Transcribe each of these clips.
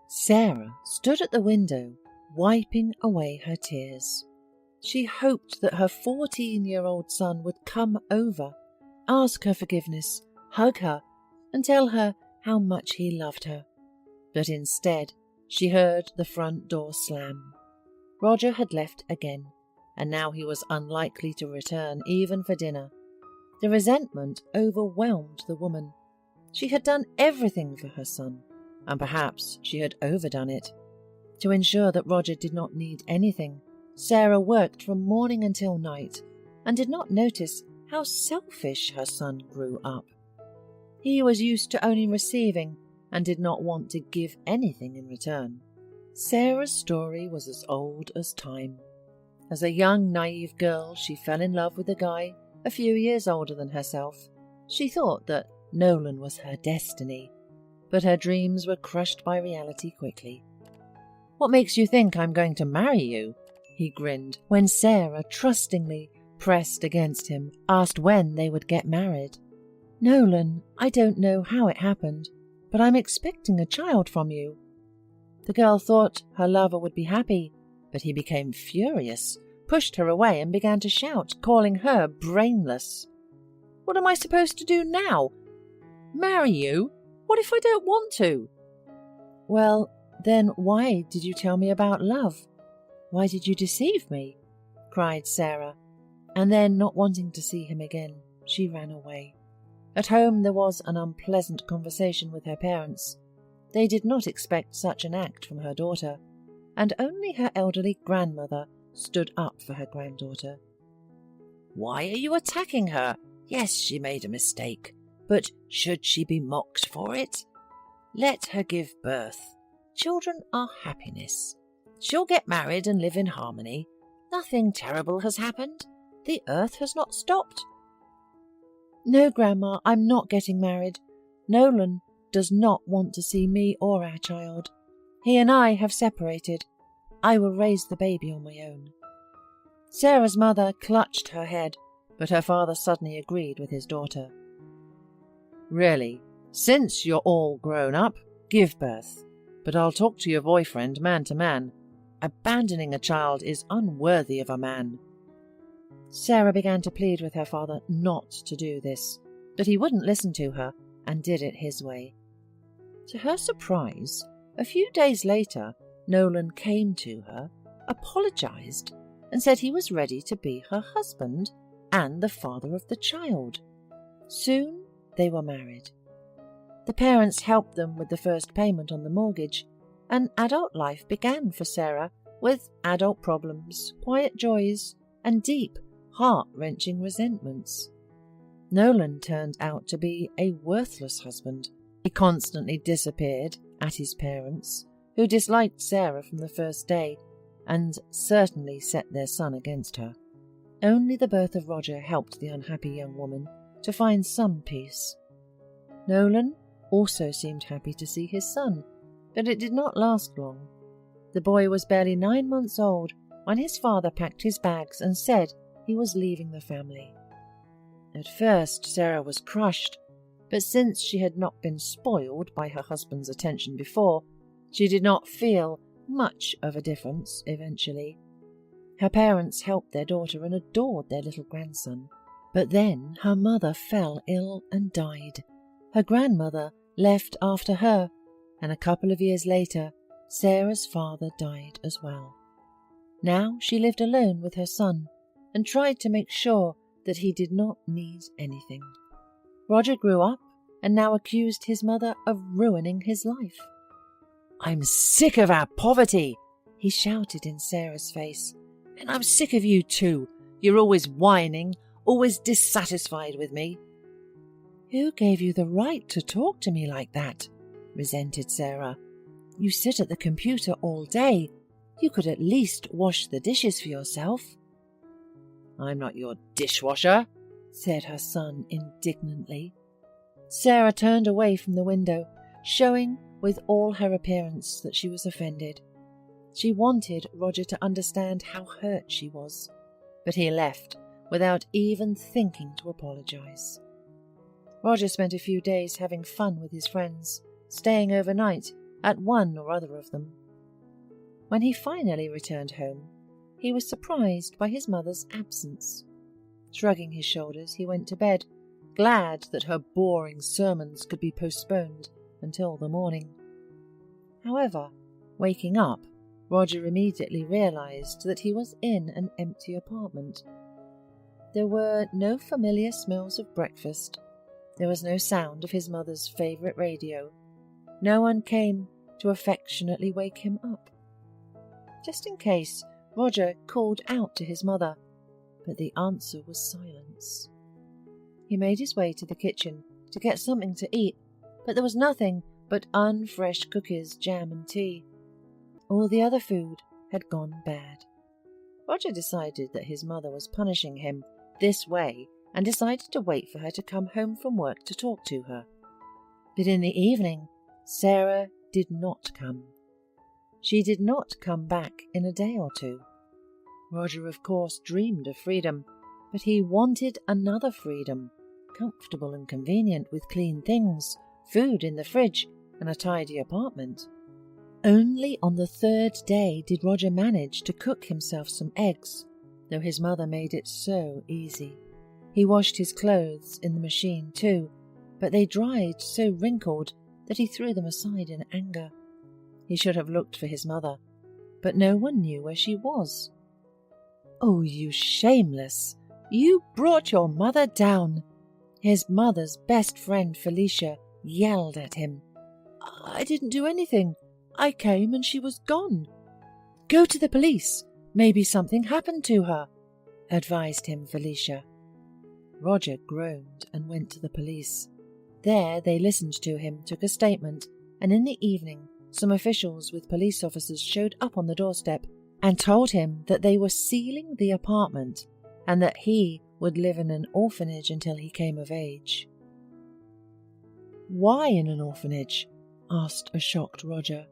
Sarah stood at the window, wiping away her tears. She hoped that her 14-year-old son would come over, ask her forgiveness, hug her, and tell her how much he loved her. But instead, she heard the front door slam. Roger had left again, and now he was unlikely to return even for dinner. The resentment overwhelmed the woman. She had done everything for her son, and perhaps she had overdone it. To ensure that Roger did not need anything, Sarah worked from morning until night and did not notice how selfish her son grew up. He was used to only receiving and did not want to give anything in return. Sarah's story was as old as time. As a young, naive girl, she fell in love with a guy a few years older than herself. She thought that Nolan was her destiny, but her dreams were crushed by reality quickly. "What makes you think I'm going to marry you?" he grinned when Sarah trustingly pressed against him, asked when they would get married. "Nolan, I don't know how it happened, but I'm expecting a child from you." The girl thought her lover would be happy, but he became furious, pushed her away and began to shout, calling her brainless. "What am I supposed to do now? Marry you? What if I don't want to?" "Well, then why did you tell me about love? Why did you deceive me?" cried Sarah, and then, not wanting to see him again, she ran away. At home there was an unpleasant conversation with her parents. They did not expect such an act from her daughter, and only her elderly grandmother stood up for her granddaughter. "Why are you attacking her? Yes, she made a mistake, but should she be mocked for it? Let her give birth. Children are happiness. She'll get married and live in harmony. Nothing terrible has happened. The earth has not stopped." "No, Grandma, I'm not getting married. Nolan does not want to see me or our child. He and I have separated. I will raise the baby on my own." Sarah's mother clutched her head, but her father suddenly agreed with his daughter. "Really, since you're all grown up, give birth. But I'll talk to your boyfriend man to man. Abandoning a child is unworthy of a man." Sarah began to plead with her father not to do this, but he wouldn't listen to her and did it his way. To her surprise, a few days later, Nolan came to her, apologized, and said he was ready to be her husband and the father of the child. Soon they were married. The parents helped them with the first payment on the mortgage, and adult life began for Sarah with adult problems, quiet joys, and deep, heart-wrenching resentments. Nolan turned out to be a worthless husband. He constantly disappeared at his parents, who disliked Sarah from the first day, and certainly set their son against her. Only the birth of Roger helped the unhappy young woman to find some peace. Nolan also seemed happy to see his son, but it did not last long. The boy was barely 9 months old when his father packed his bags and said he was leaving the family. At first Sarah was crushed, but since she had not been spoiled by her husband's attention before, she did not feel much of a difference eventually. Her parents helped their daughter and adored their little grandson. But then her mother fell ill and died. Her grandmother left after her, and a couple of years later, Sarah's father died as well. Now she lived alone with her son and tried to make sure that he did not need anything. Roger grew up and now accused his mother of ruining his life. "I'm sick of our poverty," he shouted in Sarah's face. "And I'm sick of you too. You're always whining, always dissatisfied with me." "Who gave you the right to talk to me like that?" resented Sarah. "You sit at the computer all day. You could at least wash the dishes for yourself." "I'm not your dishwasher," said her son indignantly. Sarah turned away from the window, showing with all her appearance that she was offended. She wanted Roger to understand how hurt she was, but he left without even thinking to apologize. Roger spent a few days having fun with his friends, staying overnight at one or other of them. When he finally returned home, he was surprised by his mother's absence. Shrugging his shoulders, he went to bed, glad that her boring sermons could be postponed until the morning. However, waking up, Roger immediately realized that he was in an empty apartment. There were no familiar smells of breakfast. There was no sound of his mother's favorite radio. No one came to affectionately wake him up. Just in case, Roger called out to his mother, but the answer was silence. He made his way to the kitchen to get something to eat, but there was nothing but unfresh cookies, jam and tea. All the other food had gone bad. Roger decided that his mother was punishing him this way and decided to wait for her to come home from work to talk to her. But in the evening, Sarah did not come. She did not come back in a day or two. Roger, of course, dreamed of freedom, but he wanted another freedom, comfortable and convenient with clean things, food in the fridge, and a tidy apartment. Only on the third day did Roger manage to cook himself some eggs, though his mother made it so easy. He washed his clothes in the machine too, but they dried so wrinkled that he threw them aside in anger. He should have looked for his mother, but no one knew where she was. "Oh, you shameless! You brought your mother down!" His mother's best friend Felicia yelled at him. "I didn't do anything. I came and she was gone." "Go to the police. Maybe something happened to her," advised him Felicia. Roger groaned and went to the police. There they listened to him, took a statement, and in the evening some officials with police officers showed up on the doorstep and told him that they were sealing the apartment and that he would live in an orphanage until he came of age. "Why in an orphanage?" asked a shocked Roger.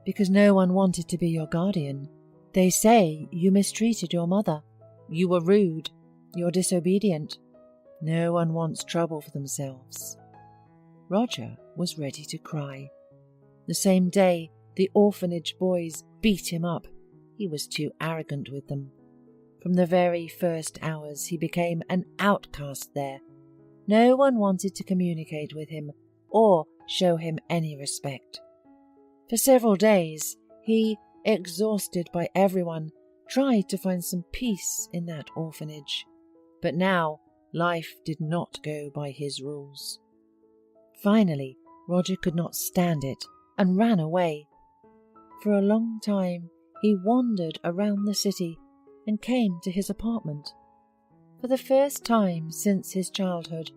"Because no one wanted to be your guardian. They say you mistreated your mother. You were rude. You're disobedient. No one wants trouble for themselves." Roger was ready to cry. The same day, the orphanage boys beat him up. He was too arrogant with them. From the very first hours, he became an outcast there. No one wanted to communicate with him or show him any respect. For several days, he, exhausted by everyone, tried to find some peace in that orphanage. But now, life did not go by his rules. Finally, Roger could not stand it and ran away. For a long time, he wandered around the city and came to his apartment. For the first time since his childhood,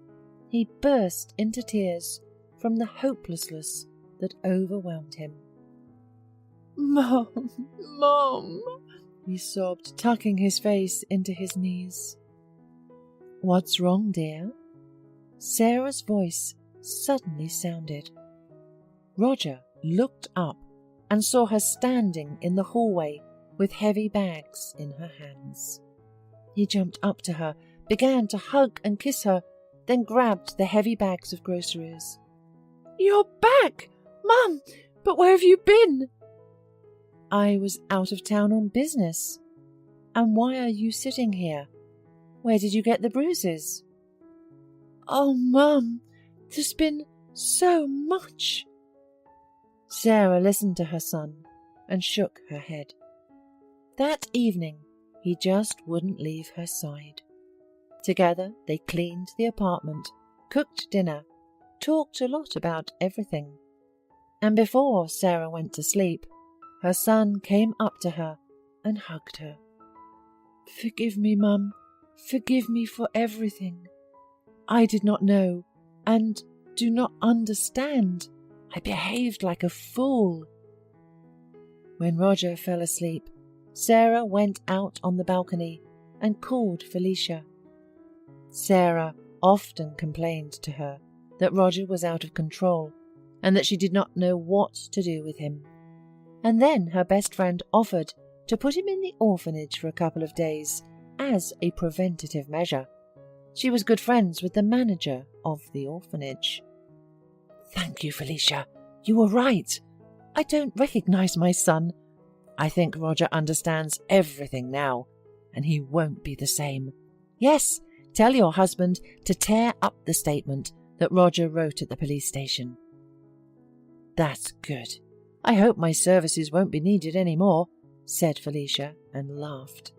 he burst into tears from the hopelessness that overwhelmed him. "Mom, Mom," he sobbed, tucking his face into his knees. "What's wrong, dear?" Sarah's voice suddenly sounded. Roger looked up and saw her standing in the hallway with heavy bags in her hands. He jumped up to her, began to hug and kiss her, then grabbed the heavy bags of groceries. "You're back! Mum, but where have you been?" "I was out of town on business. And why are you sitting here? Where did you get the bruises?" "Oh, Mum, there's been so much." Sarah listened to her son and shook her head. That evening, he just wouldn't leave her side. Together, they cleaned the apartment, cooked dinner, talked a lot about everything. And before Sarah went to sleep, her son came up to her and hugged her. "Forgive me, Mum. Forgive me for everything. I did not know and do not understand. I behaved like a fool." When Roger fell asleep, Sarah went out on the balcony and called Felicia. Sarah often complained to her that Roger was out of control and that she did not know what to do with him. And then her best friend offered to put him in the orphanage for a couple of days as a preventative measure. She was good friends with the manager of the orphanage. "Thank you, Felicia. You were right. I don't recognize my son. I think Roger understands everything now, and he won't be the same. Yes, tell your husband to tear up the statement that Roger wrote at the police station. That's good. I hope my services won't be needed any more, said Felicia and laughed.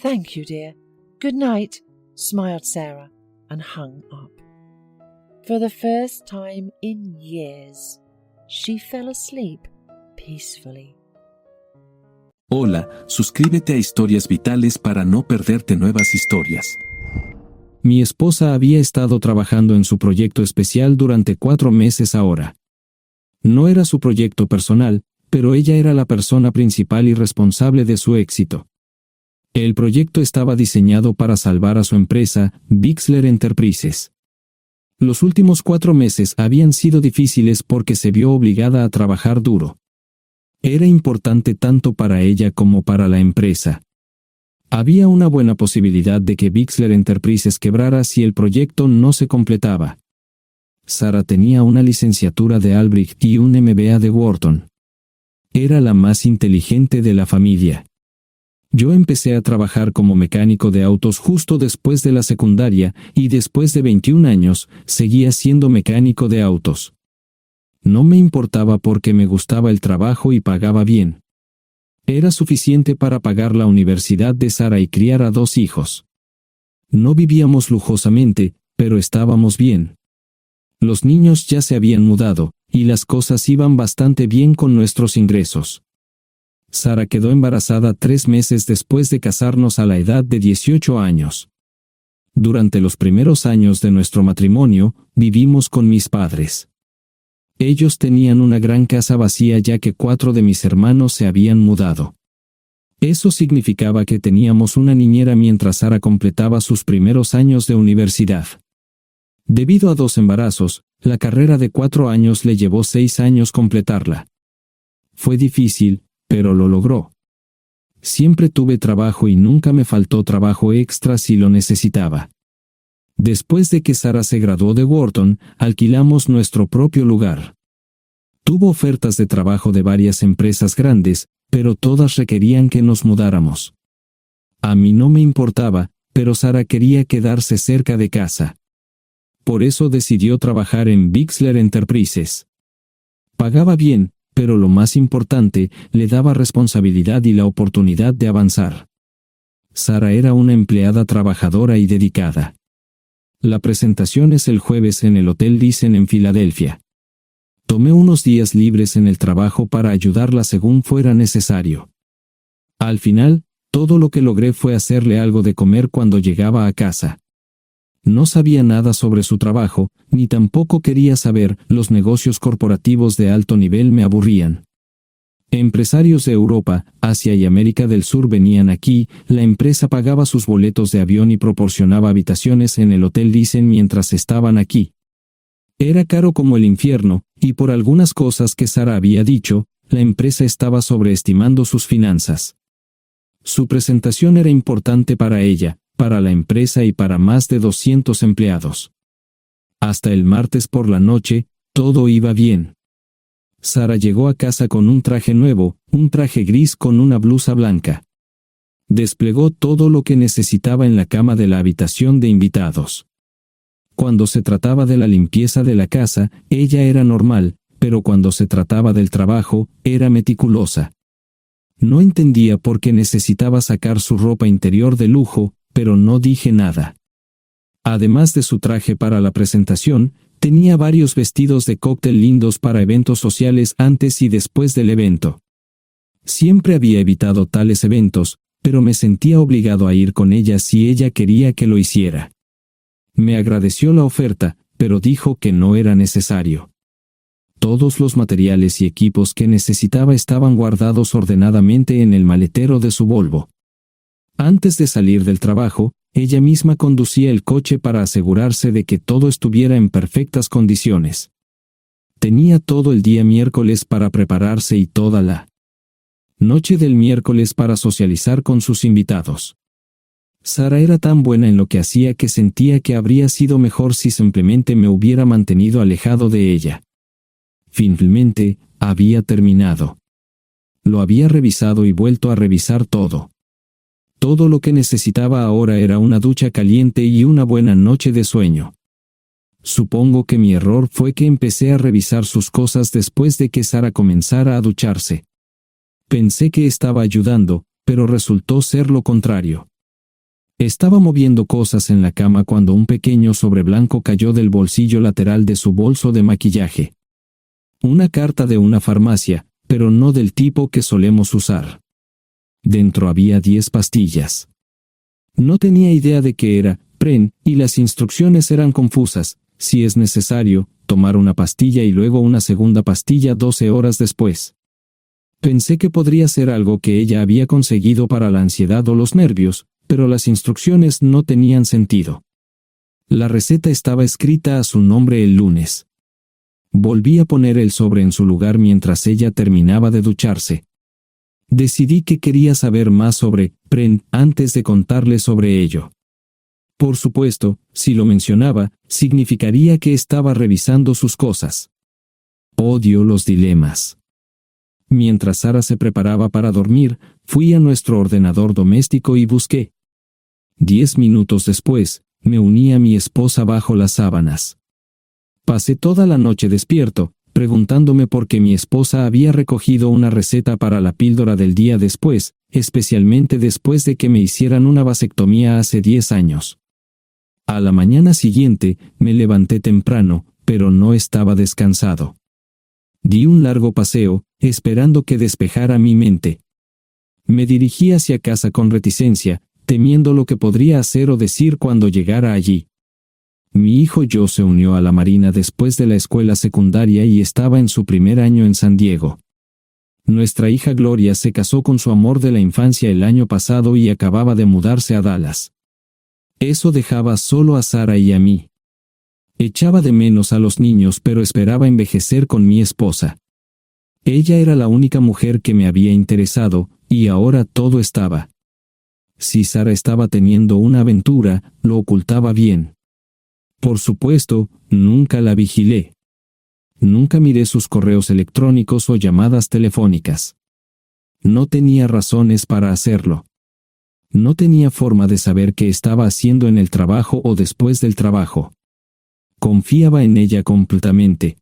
Thank you, dear. Good night, smiled Sarah and hung up. For the first time in years, she fell asleep peacefully. Hola, suscríbete a Historias Vitales para no perderte nuevas historias. Mi esposa había estado trabajando en su proyecto especial durante 4 meses ahora. No era su proyecto personal, pero ella era la persona principal y responsable de su éxito. El proyecto estaba diseñado para salvar a su empresa, Bixler Enterprises. Los últimos 4 meses habían sido difíciles porque se vio obligada a trabajar duro. Era importante tanto para ella como para la empresa. Había una buena posibilidad de que Bixler Enterprises quebrara si el proyecto no se completaba. Sarah tenía una licenciatura de Albrecht y un MBA de Wharton. Era la más inteligente de la familia. Yo empecé a trabajar como mecánico de autos justo después de la secundaria y después de 21 años seguía siendo mecánico de autos. No me importaba porque me gustaba el trabajo y pagaba bien. Era suficiente para pagar la universidad de Sarah y criar a 2 hijos. No vivíamos lujosamente, pero estábamos bien. Los niños ya se habían mudado, y las cosas iban bastante bien con nuestros ingresos. Sarah quedó embarazada 3 meses después de casarnos a la edad de 18 años. Durante los primeros años de nuestro matrimonio, vivimos con mis padres. Ellos tenían una gran casa vacía ya que 4 de mis hermanos se habían mudado. Eso significaba que teníamos una niñera mientras Sarah completaba sus primeros años de universidad. Debido a 2 embarazos, la carrera de 4 años le llevó 6 años completarla. Fue difícil, pero lo logró. Siempre tuve trabajo y nunca me faltó trabajo extra si lo necesitaba. Después de que Sarah se graduó de Wharton, alquilamos nuestro propio lugar. Tuvo ofertas de trabajo de varias empresas grandes, pero todas requerían que nos mudáramos. A mí no me importaba, pero Sarah quería quedarse cerca de casa. Por eso decidió trabajar en Bixler Enterprises. Pagaba bien, pero lo más importante, le daba responsabilidad y la oportunidad de avanzar. Sarah era una empleada trabajadora y dedicada. La presentación es el jueves en el Hotel Thyssen en Filadelfia. Tomé unos días libres en el trabajo para ayudarla según fuera necesario. Al final, todo lo que logré fue hacerle algo de comer cuando llegaba a casa. No sabía nada sobre su trabajo, ni tampoco quería saber, los negocios corporativos de alto nivel me aburrían. Empresarios de Europa, Asia y América del Sur venían aquí, la empresa pagaba sus boletos de avión y proporcionaba habitaciones en el Hotel Thyssen mientras estaban aquí. Era caro como el infierno, y por algunas cosas que Sarah había dicho, la empresa estaba sobreestimando sus finanzas. Su presentación era importante para ella, para la empresa y para más de 200 empleados. Hasta el martes por la noche, todo iba bien. Sarah llegó a casa con un traje nuevo, un traje gris con una blusa blanca. Desplegó todo lo que necesitaba en la cama de la habitación de invitados. Cuando se trataba de la limpieza de la casa, ella era normal, pero cuando se trataba del trabajo, era meticulosa. No entendía por qué necesitaba sacar su ropa interior de lujo, pero no dije nada. Además de su traje para la presentación, tenía varios vestidos de cóctel lindos para eventos sociales antes y después del evento. Siempre había evitado tales eventos, pero me sentía obligado a ir con ella si ella quería que lo hiciera. Me agradeció la oferta, pero dijo que no era necesario. Todos los materiales y equipos que necesitaba estaban guardados ordenadamente en el maletero de su Volvo. Antes de salir del trabajo, ella misma conducía el coche para asegurarse de que todo estuviera en perfectas condiciones. Tenía todo el día miércoles para prepararse y toda la noche del miércoles para socializar con sus invitados. Sarah era tan buena en lo que hacía que sentía que habría sido mejor si simplemente me hubiera mantenido alejado de ella. Finalmente, había terminado. Lo había revisado y vuelto a revisar todo. Todo lo que necesitaba ahora era una ducha caliente y una buena noche de sueño. Supongo que mi error fue que empecé a revisar sus cosas después de que Sara comenzara a ducharse. Pensé que estaba ayudando, pero resultó ser lo contrario. Estaba moviendo cosas en la cama cuando un pequeño sobre blanco cayó del bolsillo lateral de su bolso de maquillaje. Una carta de una farmacia, pero no del tipo que solemos usar. Dentro había 10 pastillas. No tenía idea de qué era, Pren, y las instrucciones eran confusas. Si es necesario, tomar una pastilla y luego una segunda pastilla 12 horas después. Pensé que podría ser algo que ella había conseguido para la ansiedad o los nervios, pero las instrucciones no tenían sentido. La receta estaba escrita a su nombre el lunes. Volví a poner el sobre en su lugar mientras ella terminaba de ducharse. Decidí que quería saber más sobre Pren antes de contarle sobre ello. Por supuesto, si lo mencionaba, significaría que estaba revisando sus cosas. Odio los dilemas. Mientras Sara se preparaba para dormir, fui a nuestro ordenador doméstico y busqué. 10 minutos después, me uní a mi esposa bajo las sábanas. Pasé toda la noche despierto, preguntándome por qué mi esposa había recogido una receta para la píldora del día después, especialmente después de que me hicieran una vasectomía hace 10 años. A la mañana siguiente, me levanté temprano, pero no estaba descansado. Di un largo paseo, esperando que despejara mi mente. Me dirigí hacia casa con reticencia, temiendo lo que podría hacer o decir cuando llegara allí. Mi hijo Joe se unió a la Marina después de la escuela secundaria y estaba en su primer año en San Diego. Nuestra hija Gloria se casó con su amor de la infancia el año pasado y acababa de mudarse a Dallas. Eso dejaba solo a Sara y a mí. Echaba de menos a los niños, pero esperaba envejecer con mi esposa. Ella era la única mujer que me había interesado, y ahora todo estaba. Si Sara estaba teniendo una aventura, lo ocultaba bien. Por supuesto, nunca la vigilé. Nunca miré sus correos electrónicos o llamadas telefónicas. No tenía razones para hacerlo. No tenía forma de saber qué estaba haciendo en el trabajo o después del trabajo. Confiaba en ella completamente.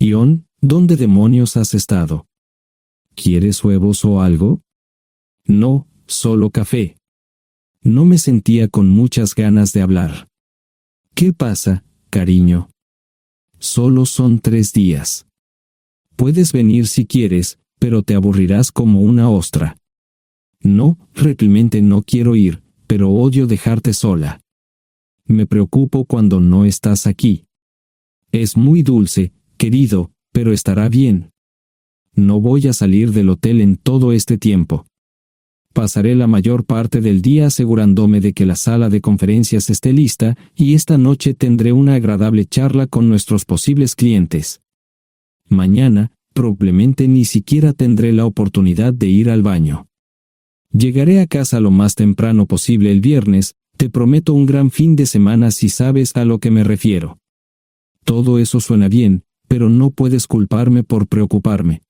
Ion, ¿dónde demonios has estado? ¿Quieres huevos o algo? No, solo café. No me sentía con muchas ganas de hablar. ¿Qué pasa, cariño? Solo son 3 días. Puedes venir si quieres, pero te aburrirás como una ostra. No, realmente no quiero ir, pero odio dejarte sola. Me preocupo cuando no estás aquí. Es muy dulce, querido, pero estará bien. No voy a salir del hotel en todo este tiempo. Pasaré la mayor parte del día asegurándome de que la sala de conferencias esté lista, y esta noche tendré una agradable charla con nuestros posibles clientes. Mañana, probablemente ni siquiera tendré la oportunidad de ir al baño. Llegaré a casa lo más temprano posible el viernes, te prometo un gran fin de semana si sabes a lo que me refiero. Todo eso suena bien, pero no puedes culparme por preocuparme.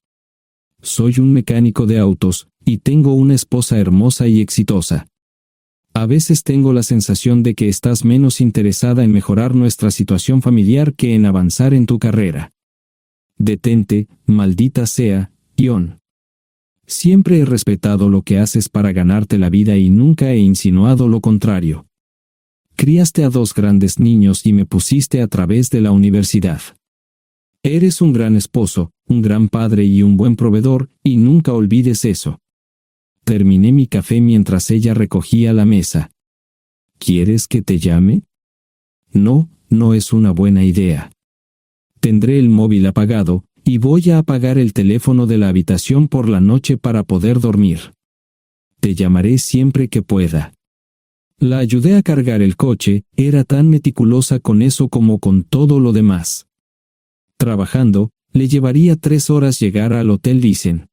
Soy un mecánico de autos, y tengo una esposa hermosa y exitosa. A veces tengo la sensación de que estás menos interesada en mejorar nuestra situación familiar que en avanzar en tu carrera. Detente, maldita sea, Ion. Siempre he respetado lo que haces para ganarte la vida y nunca he insinuado lo contrario. Criaste a 2 grandes niños y me pusiste a través de la universidad. Eres un gran esposo, un gran padre y un buen proveedor, y nunca olvides eso. Terminé mi café mientras ella recogía la mesa. ¿Quieres que te llame? No, no es una buena idea. Tendré el móvil apagado, y voy a apagar el teléfono de la habitación por la noche para poder dormir. Te llamaré siempre que pueda. La ayudé a cargar el coche, era tan meticulosa con eso como con todo lo demás. Trabajando, le llevaría 3 horas llegar al Hotel Dicen.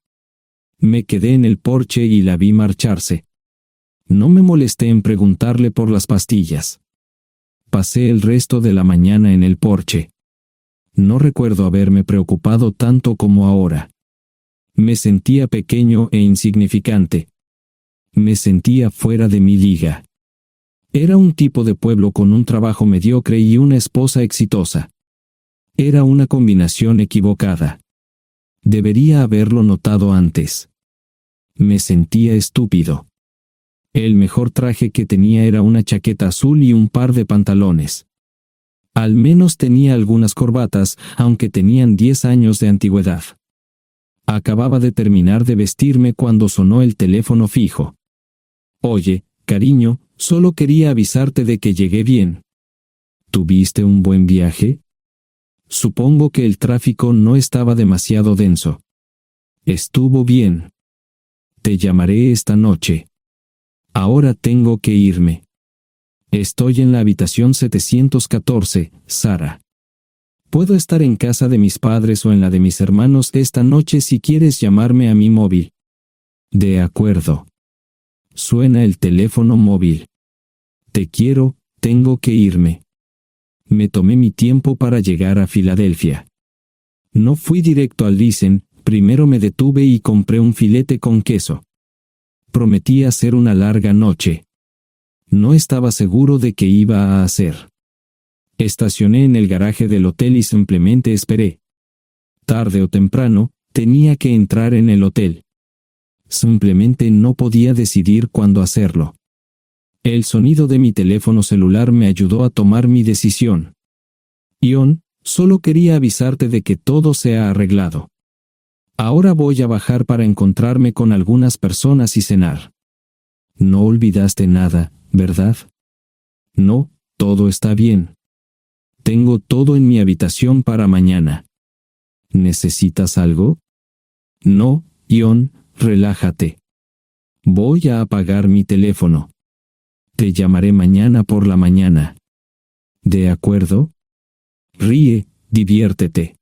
Me quedé en el porche y la vi marcharse. No me molesté en preguntarle por las pastillas. Pasé el resto de la mañana en el porche. No recuerdo haberme preocupado tanto como ahora. Me sentía pequeño e insignificante. Me sentía fuera de mi liga. Era un tipo de pueblo con un trabajo mediocre y una esposa exitosa. Era una combinación equivocada. Debería haberlo notado antes. Me sentía estúpido. El mejor traje que tenía era una chaqueta azul y un par de pantalones. Al menos tenía algunas corbatas, aunque tenían 10 años de antigüedad. Acababa de terminar de vestirme cuando sonó el teléfono fijo. Oye, cariño, solo quería avisarte de que llegué bien. ¿Tuviste un buen viaje? Supongo que el tráfico no estaba demasiado denso. Estuvo bien. Te llamaré esta noche. Ahora tengo que irme. Estoy en la habitación 714, Sara. Puedo estar en casa de mis padres o en la de mis hermanos esta noche si quieres llamarme a mi móvil. De acuerdo. Suena el teléfono móvil. Te quiero, tengo que irme. Me tomé mi tiempo para llegar a Filadelfia. No fui directo al Lysen, primero me detuve y compré un filete con queso. Prometí hacer una larga noche. No estaba seguro de qué iba a hacer. Estacioné en el garaje del hotel y simplemente esperé. Tarde o temprano, tenía que entrar en el hotel. Simplemente no podía decidir cuándo hacerlo. El sonido de mi teléfono celular me ayudó a tomar mi decisión. Ion, solo quería avisarte de que todo se ha arreglado. Ahora voy a bajar para encontrarme con algunas personas y cenar. No olvidaste nada, ¿verdad? No, todo está bien. Tengo todo en mi habitación para mañana. ¿Necesitas algo? No, Ion, relájate. Voy a apagar mi teléfono. Te llamaré mañana por la mañana. ¿De acuerdo? Ríe, diviértete.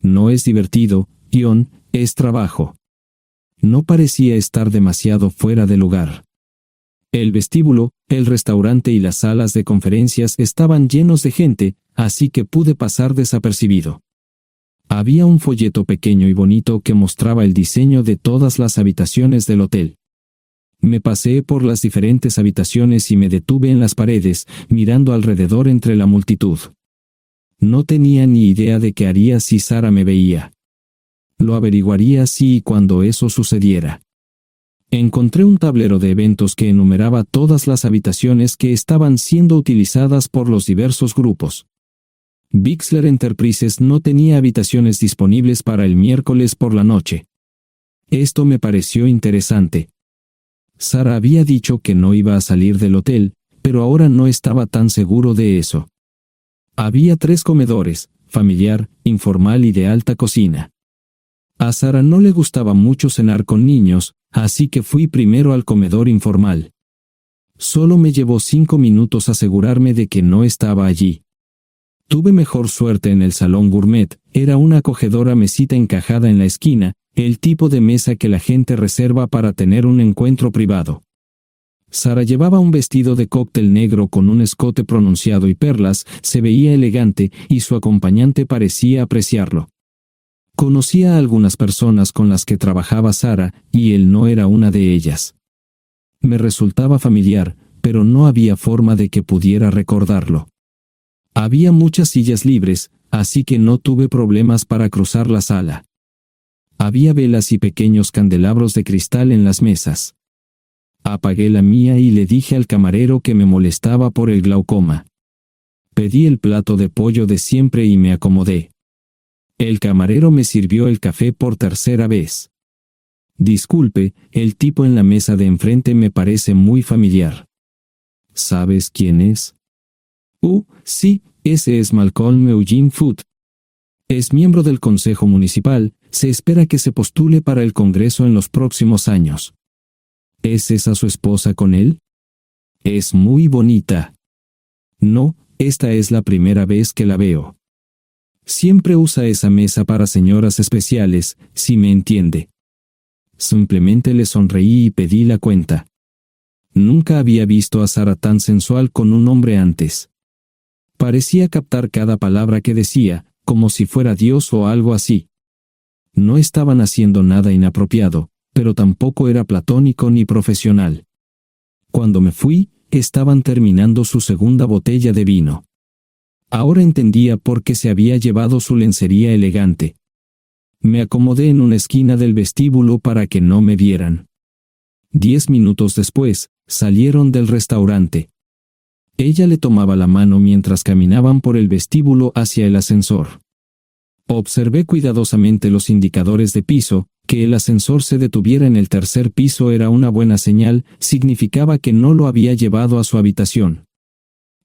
No es divertido, Ion, es trabajo. No parecía estar demasiado fuera de lugar. El vestíbulo, el restaurante y las salas de conferencias estaban llenos de gente, así que pude pasar desapercibido. Había un folleto pequeño y bonito que mostraba el diseño de todas las habitaciones del hotel. Me paseé por las diferentes habitaciones y me detuve en las paredes, mirando alrededor entre la multitud. No tenía ni idea de qué haría si Sara me veía. Lo averiguaría si y cuando eso sucediera. Encontré un tablero de eventos que enumeraba todas las habitaciones que estaban siendo utilizadas por los diversos grupos. Bixler Enterprises no tenía habitaciones disponibles para el miércoles por la noche. Esto me pareció interesante. Sara había dicho que no iba a salir del hotel, pero ahora no estaba tan seguro de eso. Había 3 comedores, familiar, informal y de alta cocina. A Sara no le gustaba mucho cenar con niños, así que fui primero al comedor informal. Solo me llevó 5 minutos asegurarme de que no estaba allí. Tuve mejor suerte en el salón gourmet, era una acogedora mesita encajada en la esquina, el tipo de mesa que la gente reserva para tener un encuentro privado. Sara llevaba un vestido de cóctel negro con un escote pronunciado y perlas, se veía elegante y su acompañante parecía apreciarlo. Conocía a algunas personas con las que trabajaba Sara, y él no era una de ellas. Me resultaba familiar, pero no había forma de que pudiera recordarlo. Había muchas sillas libres, así que no tuve problemas para cruzar la sala. Había velas y pequeños candelabros de cristal en las mesas. Apagué la mía y le dije al camarero que me molestaba por el glaucoma. Pedí el plato de pollo de siempre y me acomodé. El camarero me sirvió el café por tercera vez. Disculpe, el tipo en la mesa de enfrente me parece muy familiar. ¿Sabes quién es? Sí, ese es Malcolm Eugene Foote. Es miembro del Consejo Municipal, se espera que se postule para el Congreso en los próximos años. ¿Es esa su esposa con él? Es muy bonita. No, esta es la primera vez que la veo. Siempre usa esa mesa para señoras especiales, si me entiende. Simplemente le sonreí y pedí la cuenta. Nunca había visto a Sara tan sensual con un hombre antes. Parecía captar cada palabra que decía, como si fuera Dios o algo así. No estaban haciendo nada inapropiado, pero tampoco era platónico ni profesional. Cuando me fui, estaban terminando su segunda botella de vino. Ahora entendía por qué se había llevado su lencería elegante. Me acomodé en una esquina del vestíbulo para que no me vieran. 10 minutos después, salieron del restaurante. Ella le tomaba la mano mientras caminaban por el vestíbulo hacia el ascensor. Observé cuidadosamente los indicadores de piso. Que el ascensor se detuviera en el tercer piso era una buena señal, significaba que no lo había llevado a su habitación.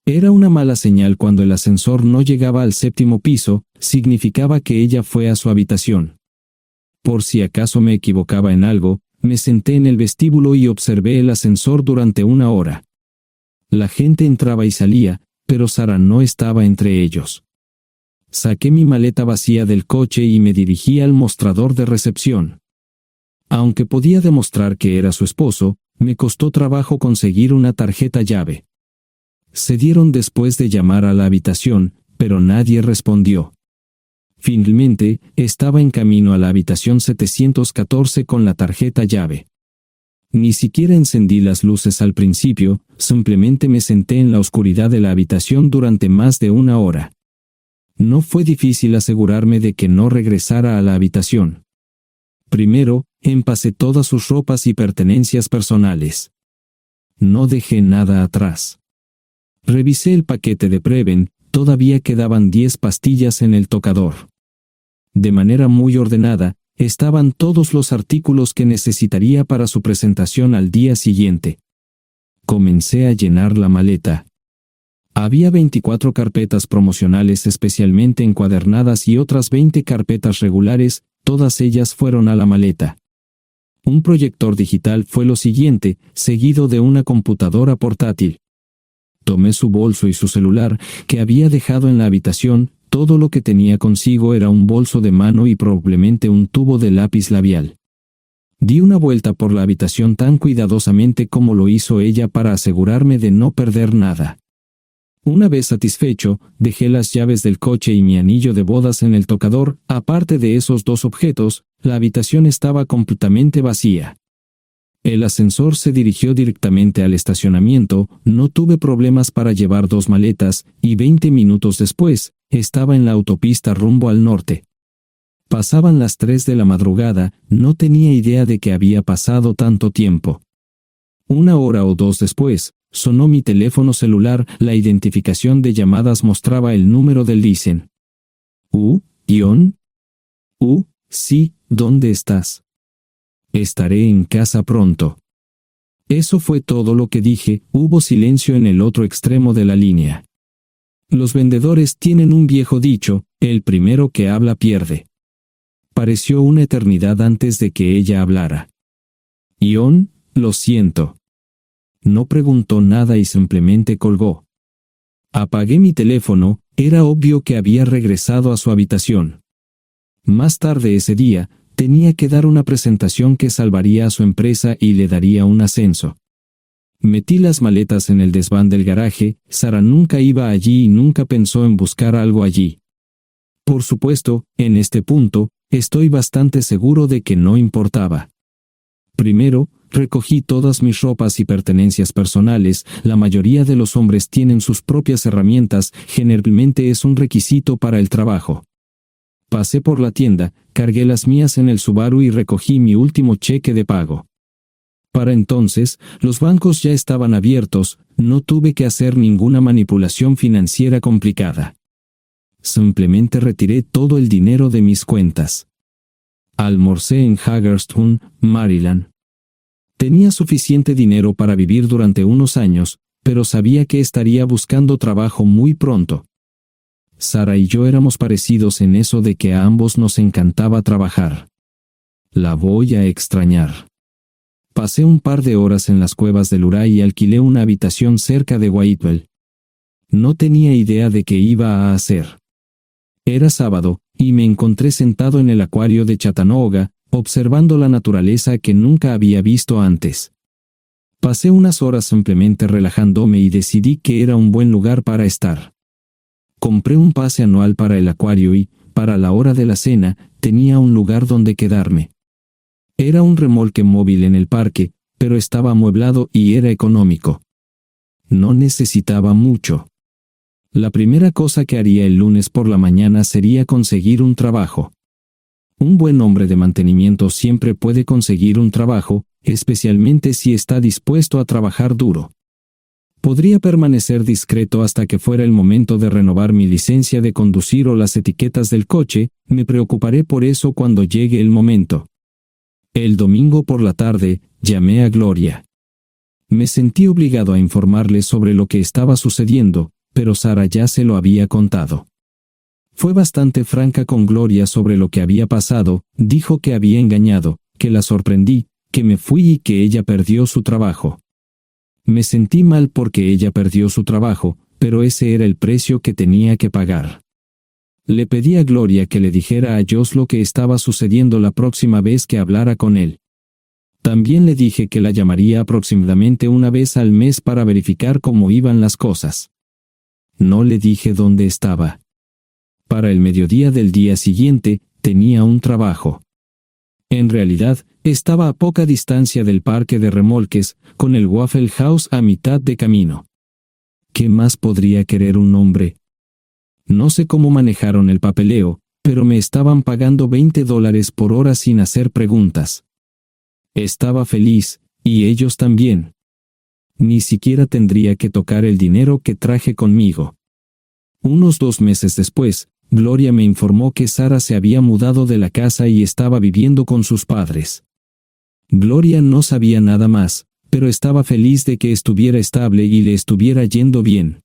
Era una mala señal cuando el ascensor no llegaba al séptimo piso, significaba que ella fue a su habitación. Por si acaso me equivocaba en algo, me senté en el vestíbulo y observé el ascensor durante 1 hora. La gente entraba y salía, pero Sara no estaba entre ellos. Saqué mi maleta vacía del coche y me dirigí al mostrador de recepción. Aunque podía demostrar que era su esposo, me costó trabajo conseguir una tarjeta llave. Se dieron después de llamar a la habitación, pero nadie respondió. Finalmente, estaba en camino a la habitación 714 con la tarjeta llave. Ni siquiera encendí las luces al principio, simplemente me senté en la oscuridad de la habitación durante más de 1 hora. No fue difícil asegurarme de que no regresara a la habitación. Primero, empacé todas sus ropas y pertenencias personales. No dejé nada atrás. Revisé el paquete de Preven, todavía quedaban 10 pastillas en el tocador. De manera muy ordenada, estaban todos los artículos que necesitaría para su presentación al día siguiente. Comencé a llenar la maleta. Había 24 carpetas promocionales especialmente encuadernadas y otras 20 carpetas regulares, todas ellas fueron a la maleta. Un proyector digital fue lo siguiente, seguido de una computadora portátil. Tomé su bolso y su celular, que había dejado en la habitación. Todo lo que tenía consigo era un bolso de mano y probablemente un tubo de lápiz labial. Di una vuelta por la habitación tan cuidadosamente como lo hizo ella para asegurarme de no perder nada. Una vez satisfecho, dejé las llaves del coche y mi anillo de bodas en el tocador. Aparte de esos 2 objetos, la habitación estaba completamente vacía. El ascensor se dirigió directamente al estacionamiento, no tuve problemas para llevar 2 maletas, y 20 minutos después, estaba en la autopista rumbo al norte. Pasaban las 3 de la madrugada, no tenía idea de que había pasado tanto tiempo. 1 hora o 2 después, sonó mi teléfono celular, la identificación de llamadas mostraba el número del listen. ¿Ion? Sí, ¿dónde estás? Estaré en casa pronto. Eso fue todo lo que dije. Hubo silencio en el otro extremo de la línea. Los vendedores tienen un viejo dicho, el primero que habla pierde. Pareció una eternidad antes de que ella hablara. Ion, lo siento. No preguntó nada y simplemente colgó. Apagué mi teléfono, era obvio que había regresado a su habitación. Más tarde ese día, tenía que dar una presentación que salvaría a su empresa y le daría un ascenso. Metí las maletas en el desván del garaje. Sara nunca iba allí y nunca pensó en buscar algo allí. Por supuesto, en este punto, estoy bastante seguro de que no importaba. Primero, recogí todas mis ropas y pertenencias personales. La mayoría de los hombres tienen sus propias herramientas, generalmente es un requisito para el trabajo. Pasé por la tienda, cargué las mías en el Subaru y recogí mi último cheque de pago. Para entonces, los bancos ya estaban abiertos, no tuve que hacer ninguna manipulación financiera complicada. Simplemente retiré todo el dinero de mis cuentas. Almorcé en Hagerstown, Maryland. Tenía suficiente dinero para vivir durante unos años, pero sabía que estaría buscando trabajo muy pronto. Sara y yo éramos parecidos en eso de que a ambos nos encantaba trabajar. La voy a extrañar. Pasé un par de horas en las cuevas del Uray y alquilé una habitación cerca de Whitewell. No tenía idea de qué iba a hacer. Era sábado, y me encontré sentado en el acuario de Chattanooga, observando la naturaleza que nunca había visto antes. Pasé unas horas simplemente relajándome y decidí que era un buen lugar para estar. compré un pase anual para el acuario y, para la hora de la cena, tenía un lugar donde quedarme. Era un remolque móvil en el parque, pero estaba amueblado y era económico. No necesitaba mucho. La primera cosa que haría el lunes por la mañana sería conseguir un trabajo. Un buen hombre de mantenimiento siempre puede conseguir un trabajo, especialmente si está dispuesto a trabajar duro. Podría permanecer discreto hasta que fuera el momento de renovar mi licencia de conducir o las etiquetas del coche, me preocuparé por eso cuando llegue el momento. El domingo por la tarde, llamé a Gloria. Me sentí obligado a informarle sobre lo que estaba sucediendo, pero Sara ya se lo había contado. Fue bastante franca con Gloria sobre lo que había pasado, dijo que había engañado, que la sorprendí, que me fui y que ella perdió su trabajo. Me sentí mal porque ella perdió su trabajo, pero ese era el precio que tenía que pagar. Le pedí a Gloria que le dijera a Josh lo que estaba sucediendo la próxima vez que hablara con él. También le dije que la llamaría aproximadamente una vez al mes para verificar cómo iban las cosas. No le dije dónde estaba. Para el mediodía del día siguiente, tenía un trabajo. En realidad, estaba a poca distancia del parque de remolques, con el Waffle House a mitad de camino. ¿Qué más podría querer un hombre? No sé cómo manejaron el papeleo, pero me estaban pagando $20 por hora sin hacer preguntas. Estaba feliz, y ellos también. Ni siquiera tendría que tocar el dinero que traje conmigo. Unos 2 meses después, Gloria me informó que Sara se había mudado de la casa y estaba viviendo con sus padres. Gloria no sabía nada más, pero estaba feliz de que estuviera estable y le estuviera yendo bien.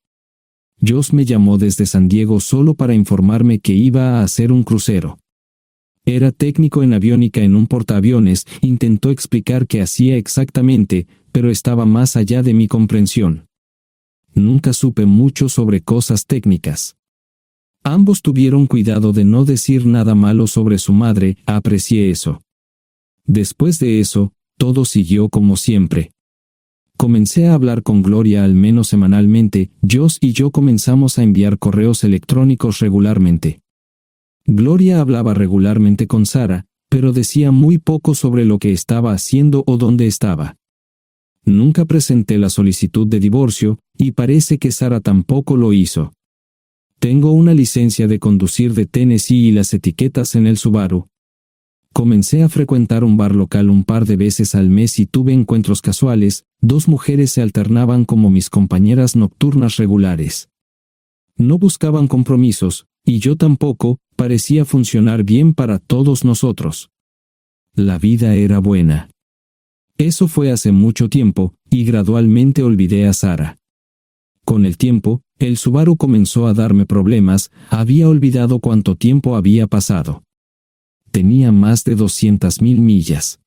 Josh me llamó desde San Diego solo para informarme que iba a hacer un crucero. Era técnico en aviónica en un portaaviones, intentó explicar qué hacía exactamente, pero estaba más allá de mi comprensión. Nunca supe mucho sobre cosas técnicas. Ambos tuvieron cuidado de no decir nada malo sobre su madre, aprecié eso. Después de eso, todo siguió como siempre. Comencé a hablar con Gloria al menos semanalmente, Josh y yo comenzamos a enviar correos electrónicos regularmente. Gloria hablaba regularmente con Sara, pero decía muy poco sobre lo que estaba haciendo o dónde estaba. Nunca presenté la solicitud de divorcio, y parece que Sara tampoco lo hizo. Tengo una licencia de conducir de Tennessee y las etiquetas en el Subaru. Comencé a frecuentar un bar local un par de veces al mes y tuve encuentros casuales, 2 mujeres se alternaban como mis compañeras nocturnas regulares. No buscaban compromisos, y yo tampoco, parecía funcionar bien para todos nosotros. La vida era buena. Eso fue hace mucho tiempo, y gradualmente olvidé a Sara. Con el tiempo, el Subaru comenzó a darme problemas, había olvidado cuánto tiempo había pasado. Tenía más de 200,000 millas.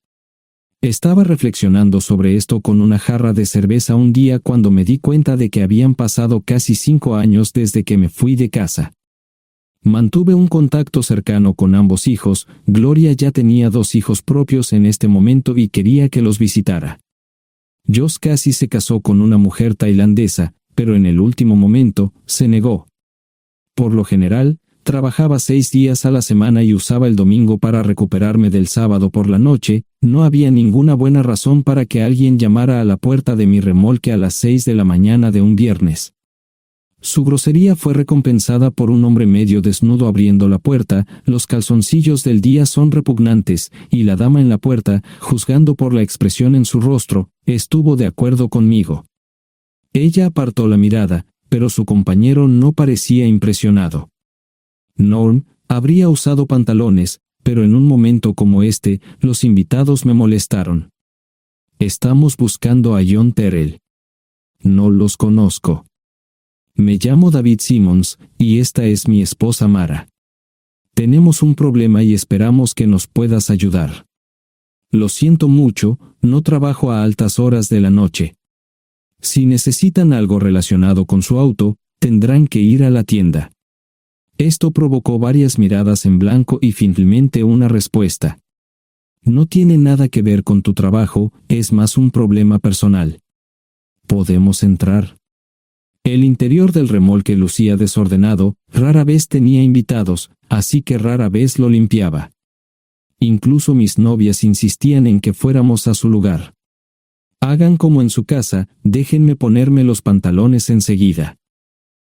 Estaba reflexionando sobre esto con una jarra de cerveza un día cuando me di cuenta de que habían pasado casi 5 años desde que me fui de casa. Mantuve un contacto cercano con ambos hijos, Gloria ya tenía 2 hijos propios en este momento y quería que los visitara. Josh casi se casó con una mujer tailandesa, pero en el último momento, se negó. Por lo general, trabajaba 6 días a la semana y usaba el domingo para recuperarme del sábado por la noche, no había ninguna buena razón para que alguien llamara a la puerta de mi remolque a las 6 de la mañana de un viernes. Su grosería fue recompensada por un hombre medio desnudo abriendo la puerta, los calzoncillos del día son repugnantes, y la dama en la puerta, juzgando por la expresión en su rostro, estuvo de acuerdo conmigo. Ella apartó la mirada, pero su compañero no parecía impresionado. Norm habría usado pantalones, pero en un momento como este, los invitados me molestaron. Estamos buscando a John Terrell. No los conozco. Me llamo David Simmons, y esta es mi esposa Mara. Tenemos un problema y esperamos que nos puedas ayudar. Lo siento mucho, no trabajo a altas horas de la noche. Si necesitan algo relacionado con su auto, tendrán que ir a la tienda. Esto provocó varias miradas en blanco y finalmente una respuesta. No tiene nada que ver con tu trabajo, es más un problema personal. ¿Podemos entrar? El interior del remolque lucía desordenado, rara vez tenía invitados, así que rara vez lo limpiaba. Incluso mis novias insistían en que fuéramos a su lugar. Hagan como en su casa, déjenme ponerme los pantalones enseguida.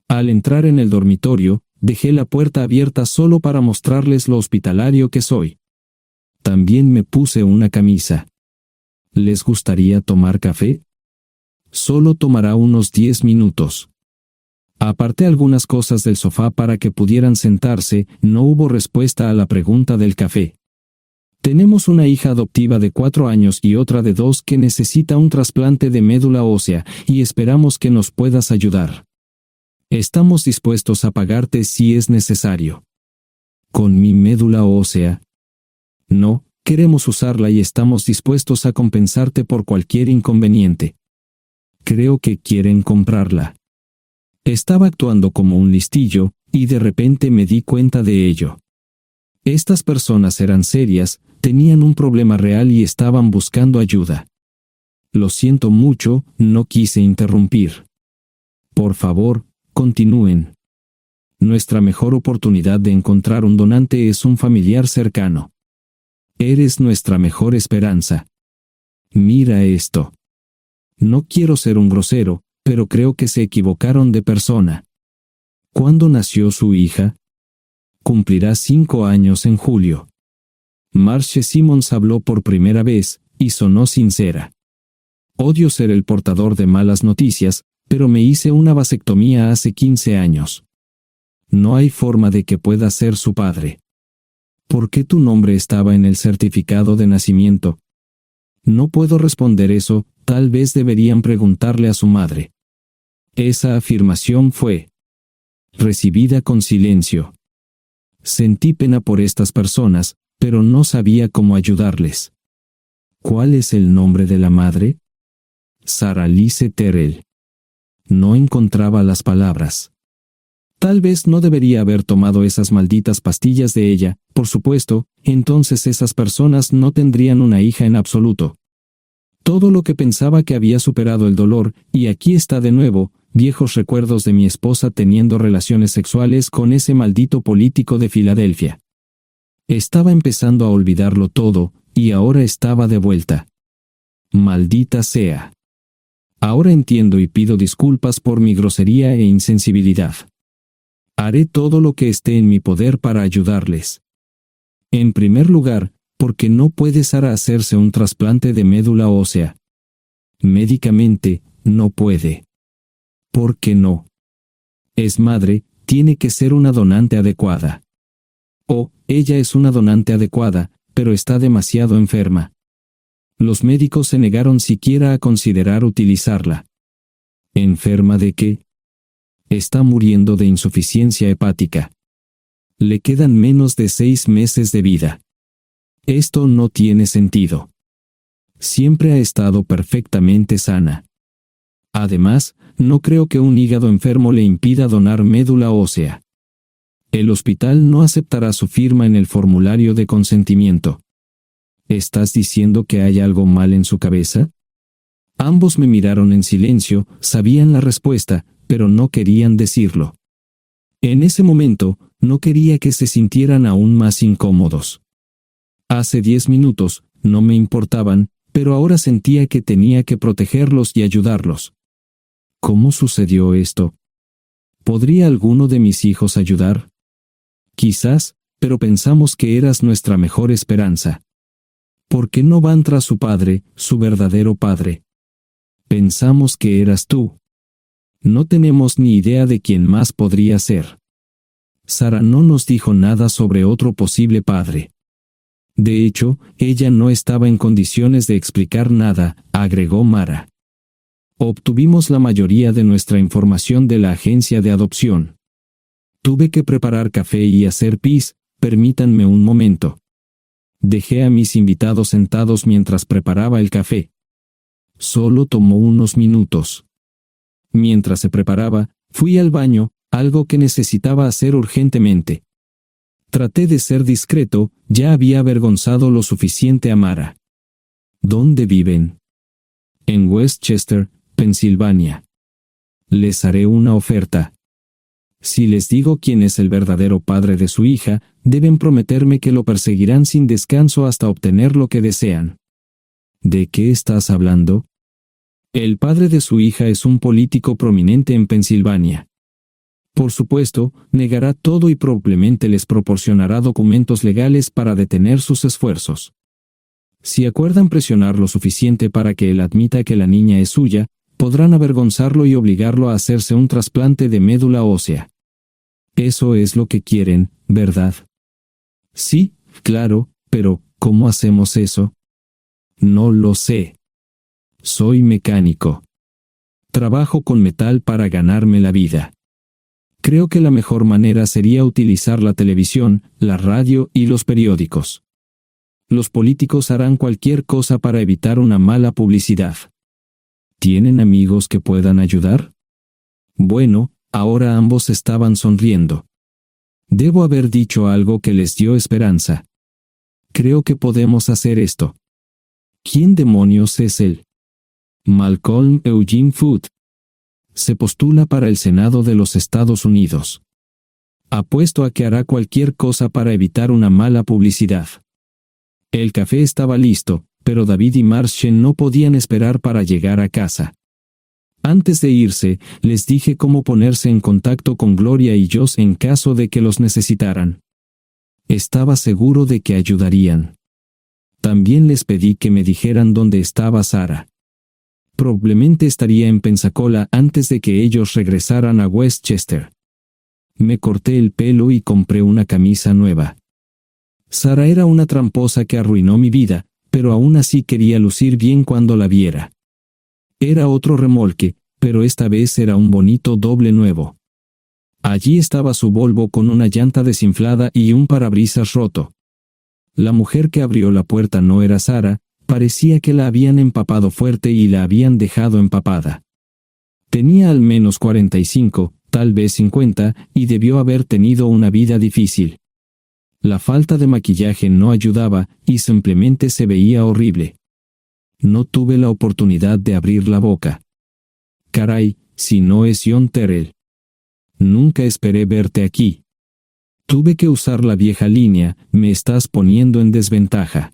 Al entrar en el dormitorio, dejé la puerta abierta solo para mostrarles lo hospitalario que soy. También me puse una camisa. ¿Les gustaría tomar café? Solo tomará unos 10 minutos. Aparté algunas cosas del sofá para que pudieran sentarse, no hubo respuesta a la pregunta del café. Tenemos una hija adoptiva de 4 años y otra de 2 que necesita un trasplante de médula ósea, y esperamos que nos puedas ayudar. Estamos dispuestos a pagarte si es necesario. ¿Con mi médula ósea? No, queremos usarla y estamos dispuestos a compensarte por cualquier inconveniente. Creo que quieren comprarla. Estaba actuando como un listillo, y de repente me di cuenta de ello. Estas personas eran serias, tenían un problema real y estaban buscando ayuda. Lo siento mucho, no quise interrumpir. Por favor, continúen. Nuestra mejor oportunidad de encontrar un donante es un familiar cercano. Eres nuestra mejor esperanza. Mira esto. No quiero ser un grosero, pero creo que se equivocaron de persona. ¿Cuándo nació su hija? Cumplirá 5 años en julio. Marche Simons habló por primera vez, y sonó sincera. Odio ser el portador de malas noticias, pero me hice una vasectomía hace 15 años. No hay forma de que pueda ser su padre. ¿Por qué tu nombre estaba en el certificado de nacimiento? No puedo responder eso, tal vez deberían preguntarle a su madre. Esa afirmación fue recibida con silencio. Sentí pena por estas personas, pero no sabía cómo ayudarles. ¿Cuál es el nombre de la madre? Sarah Lise Terrell. No encontraba las palabras. Tal vez no debería haber tomado esas malditas pastillas de ella, por supuesto, entonces esas personas no tendrían una hija en absoluto. Todo lo que pensaba que había superado el dolor, y aquí está de nuevo, viejos recuerdos de mi esposa teniendo relaciones sexuales con ese maldito político de Filadelfia. Estaba empezando a olvidarlo todo, y ahora estaba de vuelta. Maldita sea. Ahora entiendo y pido disculpas por mi grosería e insensibilidad. Haré todo lo que esté en mi poder para ayudarles. En primer lugar, porque no puede Sara hacerse un trasplante de médula ósea. Médicamente, no puede. ¿Por qué no? Es madre, tiene que ser una donante adecuada. Ella es una donante adecuada, pero está demasiado enferma. Los médicos se negaron siquiera a considerar utilizarla. ¿Enferma de qué? Está muriendo de insuficiencia hepática. Le quedan menos de 6 meses de vida. Esto no tiene sentido. Siempre ha estado perfectamente sana. Además, no creo que un hígado enfermo le impida donar médula ósea. El hospital no aceptará su firma en el formulario de consentimiento. ¿Estás diciendo que hay algo mal en su cabeza? Ambos me miraron en silencio, sabían la respuesta, pero no querían decirlo. En ese momento, no quería que se sintieran aún más incómodos. Hace 10 minutos, no me importaban, pero ahora sentía que tenía que protegerlos y ayudarlos. ¿Cómo sucedió esto? ¿Podría alguno de mis hijos ayudar? Quizás, pero pensamos que eras nuestra mejor esperanza. ¿Por qué no van tras su padre, su verdadero padre? Pensamos que eras tú. No tenemos ni idea de quién más podría ser. Sara no nos dijo nada sobre otro posible padre. De hecho, ella no estaba en condiciones de explicar nada, agregó Mara. Obtuvimos la mayoría de nuestra información de la agencia de adopción. Tuve que preparar café y hacer pis, permítanme un momento. Dejé a mis invitados sentados mientras preparaba el café. Solo tomó unos minutos. Mientras se preparaba, fui al baño, algo que necesitaba hacer urgentemente. Traté de ser discreto, ya había avergonzado lo suficiente a Mara. ¿Dónde viven? En Westchester, Pensilvania. Les haré una oferta. Si les digo quién es el verdadero padre de su hija, deben prometerme que lo perseguirán sin descanso hasta obtener lo que desean. ¿De qué estás hablando? El padre de su hija es un político prominente en Pensilvania. Por supuesto, negará todo y probablemente les proporcionará documentos legales para detener sus esfuerzos. Si acuerdan presionar lo suficiente para que él admita que la niña es suya, podrán avergonzarlo y obligarlo a hacerse un trasplante de médula ósea. Eso es lo que quieren, ¿verdad? Sí, claro, pero ¿cómo hacemos eso? No lo sé. Soy mecánico. Trabajo con metal para ganarme la vida. Creo que la mejor manera sería utilizar la televisión, la radio y los periódicos. Los políticos harán cualquier cosa para evitar una mala publicidad. ¿Tienen amigos que puedan ayudar? Bueno, ahora ambos estaban sonriendo. Debo haber dicho algo que les dio esperanza. Creo que podemos hacer esto. ¿Quién demonios es él? Malcolm Eugene Foote. Se postula para el Senado de los Estados Unidos. Apuesto a que hará cualquier cosa para evitar una mala publicidad. El café estaba listo, pero David y Marchen no podían esperar para llegar a casa. Antes de irse, les dije cómo ponerse en contacto con Gloria y Joss en caso de que los necesitaran. Estaba seguro de que ayudarían. También les pedí que me dijeran dónde estaba Sarah. Probablemente estaría en Pensacola antes de que ellos regresaran a Westchester. Me corté el pelo y compré una camisa nueva. Sarah era una tramposa que arruinó mi vida, pero aún así quería lucir bien cuando la viera. Era otro remolque, pero esta vez era un bonito doble nuevo. Allí estaba su Volvo con una llanta desinflada y un parabrisas roto. La mujer que abrió la puerta no era Sarah, parecía que la habían empapado fuerte y la habían dejado empapada. Tenía al menos 45, tal vez 50, y debió haber tenido una vida difícil. La falta de maquillaje no ayudaba y simplemente se veía horrible. No tuve la oportunidad de abrir la boca. Caray, si no es John Terrell. Nunca esperé verte aquí. Tuve que usar la vieja línea, me estás poniendo en desventaja.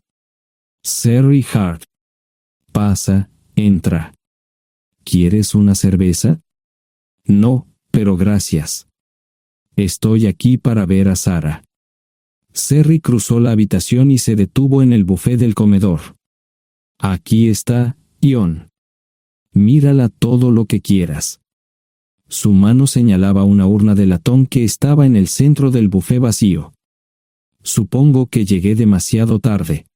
Sherry Hart. Pasa, entra. ¿Quieres una cerveza? No, pero gracias. Estoy aquí para ver a Sarah. Sherry cruzó la habitación y se detuvo en el buffet del comedor. Aquí está, John. Mírala todo lo que quieras. Su mano señalaba una urna de latón que estaba en el centro del buffet vacío. Supongo que llegué demasiado tarde.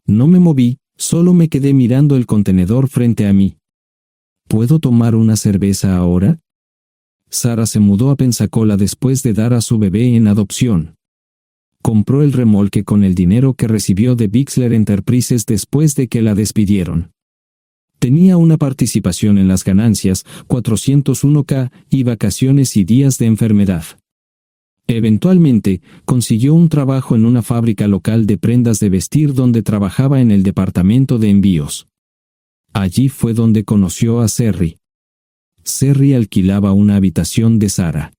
No me moví, solo me quedé mirando el contenedor frente a mí. ¿Puedo tomar una cerveza ahora? Sarah se mudó a Pensacola después de dar a su bebé en adopción. Compró el remolque con el dinero que recibió de Bixler Enterprises después de que la despidieron. Tenía una participación en las ganancias, 401k, y vacaciones y días de enfermedad. Eventualmente, consiguió un trabajo en una fábrica local de prendas de vestir donde trabajaba en el departamento de envíos. Allí fue donde conoció a Sherry. Sherry alquilaba una habitación de Sarah.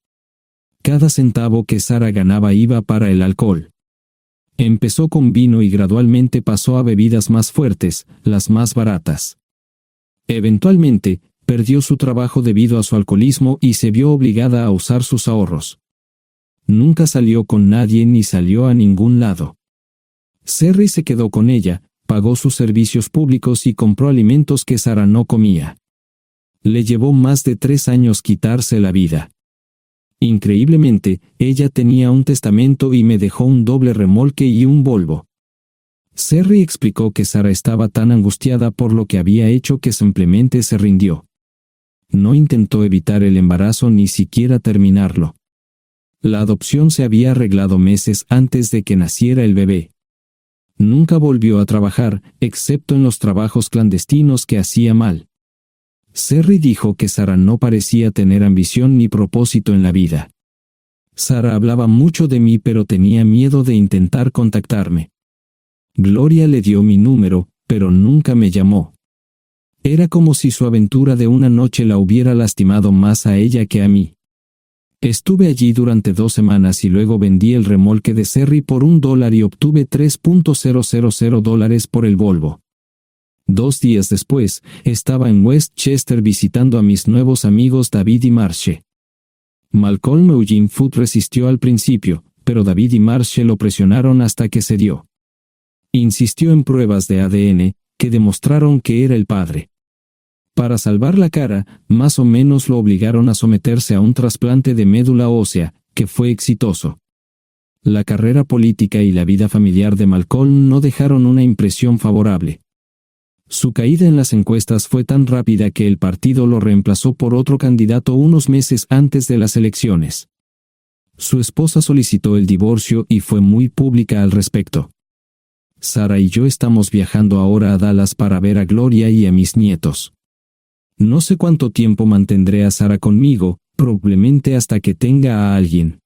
Cada centavo que Sarah ganaba iba para el alcohol. Empezó con vino y gradualmente pasó a bebidas más fuertes, las más baratas. Eventualmente, perdió su trabajo debido a su alcoholismo y se vio obligada a usar sus ahorros. Nunca salió con nadie ni salió a ningún lado. Sherry se quedó con ella, pagó sus servicios públicos y compró alimentos que Sarah no comía. Le llevó más de 3 años quitarse la vida. Increíblemente, ella tenía un testamento y me dejó un doble remolque y un Volvo. Sherry explicó que Sarah estaba tan angustiada por lo que había hecho que simplemente se rindió. No intentó evitar el embarazo ni siquiera terminarlo. La adopción se había arreglado meses antes de que naciera el bebé. Nunca volvió a trabajar, excepto en los trabajos clandestinos que hacía mal. Sherry dijo que Sarah no parecía tener ambición ni propósito en la vida. Sarah hablaba mucho de mí pero tenía miedo de intentar contactarme. Gloria le dio mi número, pero nunca me llamó. Era como si su aventura de una noche la hubiera lastimado más a ella que a mí. Estuve allí durante 2 semanas y luego vendí el remolque de Serry por $1 y obtuve $3,000 por el Volvo. 2 días después, estaba en Westchester visitando a mis nuevos amigos David y Marche. Malcolm Eugene Foote resistió al principio, pero David y Marche lo presionaron hasta que cedió. Insistió en pruebas de ADN, que demostraron que era el padre. Para salvar la cara, más o menos lo obligaron a someterse a un trasplante de médula ósea, que fue exitoso. La carrera política y la vida familiar de Malcolm no dejaron una impresión favorable. Su caída en las encuestas fue tan rápida que el partido lo reemplazó por otro candidato unos meses antes de las elecciones. Su esposa solicitó el divorcio y fue muy pública al respecto. Sarah y yo estamos viajando ahora a Dallas para ver a Gloria y a mis nietos. No sé cuánto tiempo mantendré a Sarah conmigo, probablemente hasta que tenga a alguien.